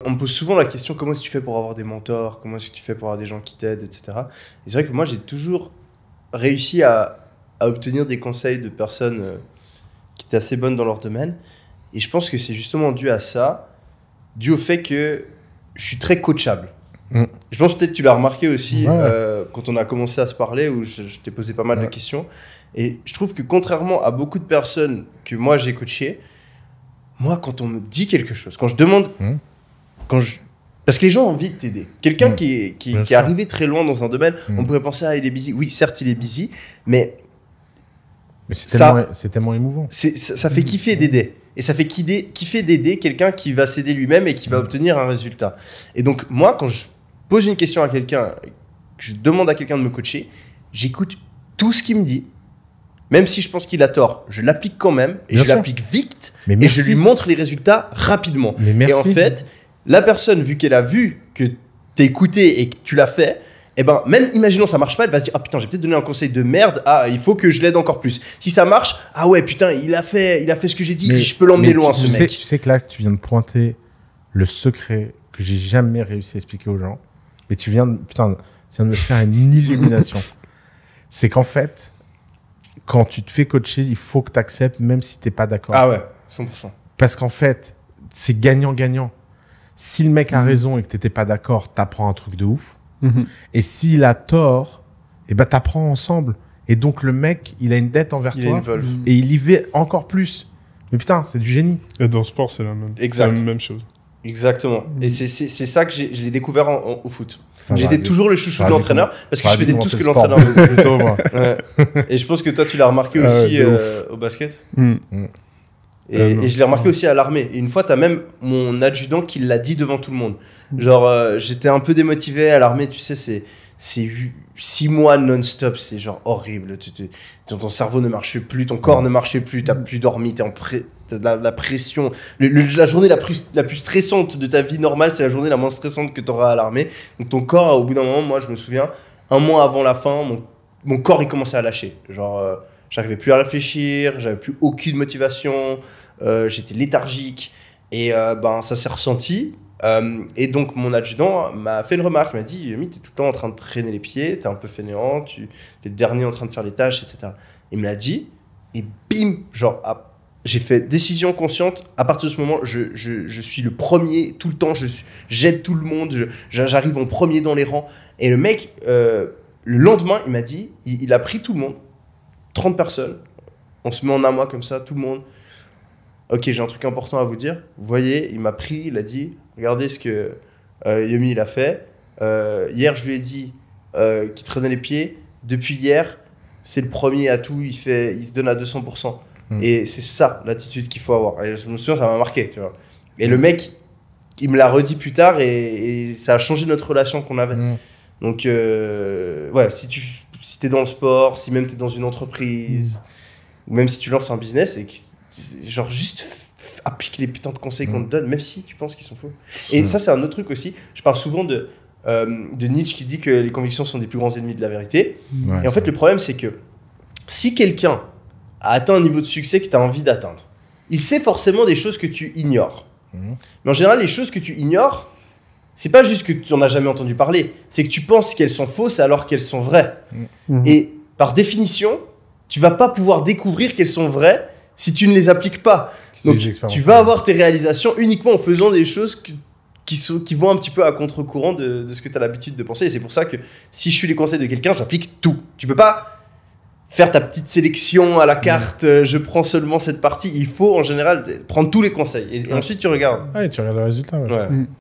On me pose souvent la question comment est-ce que tu fais pour avoir des mentors, comment est-ce que tu fais pour avoir des gens qui t'aident, etc. Et c'est vrai que moi j'ai toujours réussi à obtenir des conseils de personnes qui étaient assez bonnes dans leur domaine. Et je pense que c'est justement dû à ça, dû au fait que je suis très coachable. Je pense peut-être que tu l'as remarqué aussi quand on a commencé à se parler, où je t'ai posé pas mal de questions. Et je trouve que contrairement à beaucoup de personnes que moi j'ai coachées, moi quand on me dit quelque chose, quand je demande... Parce que les gens ont envie de t'aider. Quelqu'un qui est arrivé très loin dans un domaine, on pourrait penser, ah, il est busy. Oui, certes, il est busy, mais c'est tellement émouvant. Ça fait kiffer d'aider. Et ça fait kiffer d'aider quelqu'un qui va s'aider lui-même et qui va obtenir un résultat. Et donc, moi, quand je pose une question à quelqu'un, que je demande à quelqu'un de me coacher, j'écoute tout ce qu'il me dit. Même si je pense qu'il a tort, je l'applique quand même. Et je l'applique vite. Et je lui montre les résultats rapidement. Et en fait... La personne, vu qu'elle a vu que t'es écouté et que tu l'as fait, eh ben, même imaginons ça marche pas, elle va se dire ah putain, j'ai peut-être donné un conseil de merde, ah il faut que je l'aide encore plus. Si ça marche, ah ouais putain, il a fait ce que j'ai dit, je peux l'emmener loin ce mec. Tu sais que là tu viens de pointer le secret que j'ai jamais réussi à expliquer aux gens, mais tu viens de me faire une illumination. C'est qu'en fait, quand tu te fais coacher, il faut que tu acceptes même si t'es pas d'accord. Ah ouais, 100%. Parce qu'en fait, c'est gagnant-gagnant. Si le mec a raison et que t'étais pas d'accord, t'apprends un truc de ouf. Et s'il a tort, eh ben t'apprends ensemble. Et donc le mec, il a une dette envers toi et il y va encore plus. Mais putain, c'est du génie. Et dans le sport, c'est la même chose. Exactement. Et c'est ça que je l'ai découvert au foot. J'étais toujours le chouchou de l'entraîneur parce que je faisais tout ce que l'entraîneur faisait. Et je pense que toi, tu l'as remarqué aussi au basket. Et je l'ai remarqué aussi à l'armée. Et une fois, t'as même mon adjudant qui l'a dit devant tout le monde. Genre, j'étais un peu démotivé à l'armée, tu sais, c'est 6 mois non-stop, c'est genre horrible. Ton cerveau ne marche plus, ton corps ne marche plus, t'as plus dormi, t'as la pression. La journée la plus stressante de ta vie normale, c'est la journée la moins stressante que t'auras à l'armée. Donc ton corps, au bout d'un moment, moi je me souviens, un mois avant la fin, mon corps il commençait à lâcher. Genre... j'arrivais plus à réfléchir, j'avais plus aucune motivation, j'étais léthargique et ça s'est ressenti. Et donc mon adjudant m'a fait une remarque, il m'a dit « t'es tout le temps en train de traîner les pieds, t'es un peu fainéant, t'es le dernier en train de faire les tâches, etc. » Il me l'a dit et bim, genre j'ai fait décision consciente. À partir de ce moment, je suis le premier tout le temps, j'aide tout le monde, j'arrive en premier dans les rangs. Et le mec, le lendemain, il m'a dit, il a pris tout le monde, 30 personnes, on se met en un mois comme ça, tout le monde. Ok, j'ai un truc important à vous dire. Vous voyez, il m'a pris, il a dit, regardez ce que Yomi il a fait. Hier, je lui ai dit qu'il traînait les pieds. Depuis hier, c'est le premier à tout, il se donne à 200%. Et c'est ça l'attitude qu'il faut avoir. Et je me souviens, ça m'a marqué, tu vois. Et le mec, il me l'a redit plus tard et ça a changé notre relation qu'on avait. Donc, ouais, si t'es dans le sport, si même t'es dans une entreprise, ou même si tu lances un business, et genre juste applique les putains de conseils qu'on te donne, même si tu penses qu'ils sont faux. Et ça, c'est un autre truc aussi. Je parle souvent de Nietzsche qui dit que les convictions sont des plus grands ennemis de la vérité. Ouais, et en fait, le problème, c'est que si quelqu'un a atteint un niveau de succès que tu as envie d'atteindre, il sait forcément des choses que tu ignores. Mais en général, les choses que tu ignores, c'est pas juste que tu n'en as jamais entendu parler, c'est que tu penses qu'elles sont fausses alors qu'elles sont vraies. Et par définition, tu vas pas pouvoir découvrir qu'elles sont vraies si tu ne les appliques pas. Donc tu vas avoir tes réalisations uniquement en faisant des choses qui vont un petit peu à contre-courant de ce que tu as l'habitude de penser. Et c'est pour ça que si je suis les conseils de quelqu'un, j'applique tout. Tu peux pas faire ta petite sélection à la carte, je prends seulement cette partie. Il faut en général prendre tous les conseils et ensuite tu regardes. Ouais, tu regardes le résultat. Ouais.